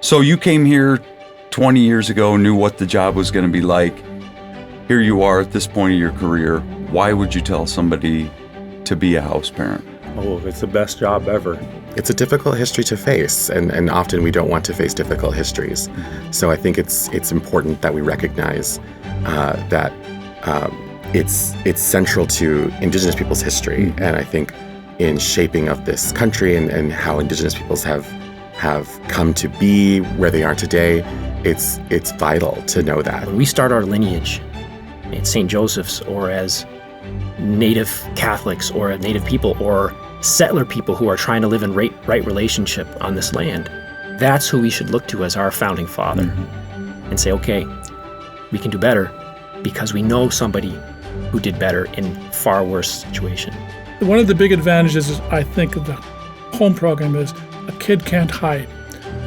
So you came here 20 years ago, knew what the job was going to be like. Here you are at this point of your career. Why would you tell somebody to be a house parent? Oh, it's the best job ever. It's a difficult history to face, and often we don't want to face difficult histories. So I think it's important that we recognize that it's central to Indigenous people's history, and I think in shaping of this country and how Indigenous peoples have come to be where they are today, it's vital to know that. When we start our lineage in St. Joseph's, or as Native Catholics, or Native people, or settler people who are trying to live in right relationship on this land, that's who we should look to as our founding father, and say, okay, we can do better because we know somebody who did better in far worse situation. One of the big advantages, I think, of the home program is a kid can't hide.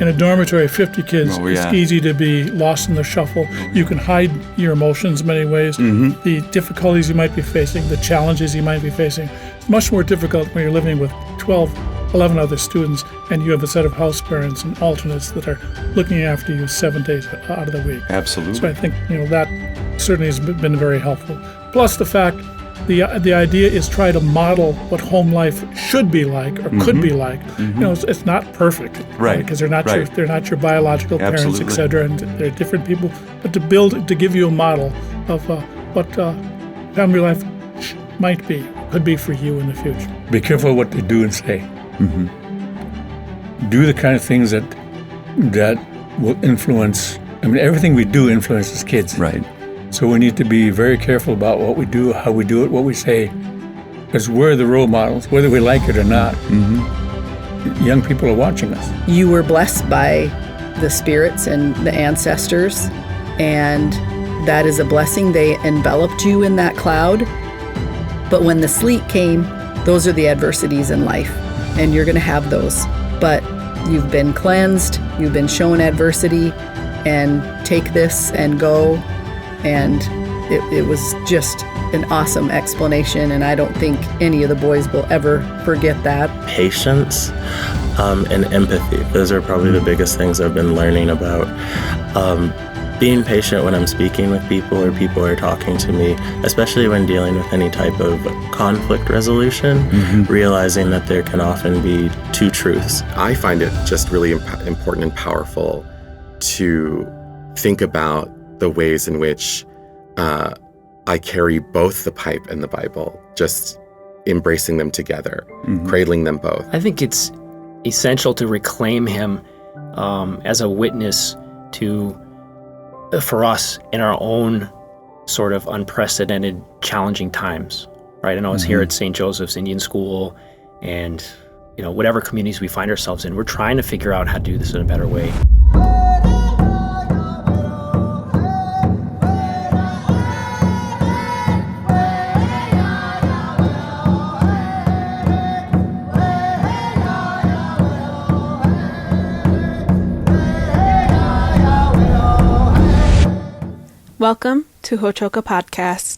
In a dormitory of 50 kids, It's easy to be lost in the shuffle. You can hide your emotions in many ways, the difficulties you might be facing, the challenges you might be facing. It's much more difficult when you're living with 12, 11 other students and you have a set of house parents and alternates that are looking after you 7 days out of the week. Absolutely. So I think that certainly has been very helpful. Plus the fact, the idea is try to model what home life should be like or could be like. It's not perfect, right? Because they're not your biological parents, Absolutely. etc. And they're different people. But to give you a model of what family life might be, could be for you in the future. Be careful what they do and say. Do the kind of things that will influence. I mean, everything we do influences kids. Right. So we need to be very careful about what we do, how we do it, what we say, because we're the role models, whether we like it or not. Young people are watching us. You were blessed by the spirits and the ancestors, and that is a blessing. They enveloped you in that cloud. But when the sleet came, those are the adversities in life, and you're going to have those. But you've been cleansed, you've been shown adversity, and take this and go. And it was just an awesome explanation, and I don't think any of the boys will ever forget that. Patience and empathy. Those are probably the biggest things I've been learning about. Being patient when I'm speaking with people or people are talking to me, especially when dealing with any type of conflict resolution, realizing that there can often be two truths. I find it just really important and powerful to think about the ways in which I carry both the pipe and the Bible, just embracing them together, cradling them both. I think it's essential to reclaim him as a witness for us in our own sort of unprecedented, challenging times, right? I know it's here at St. Joseph's Indian School and, whatever communities we find ourselves in, we're trying to figure out how to do this in a better way. Welcome to Hochoka Podcasts.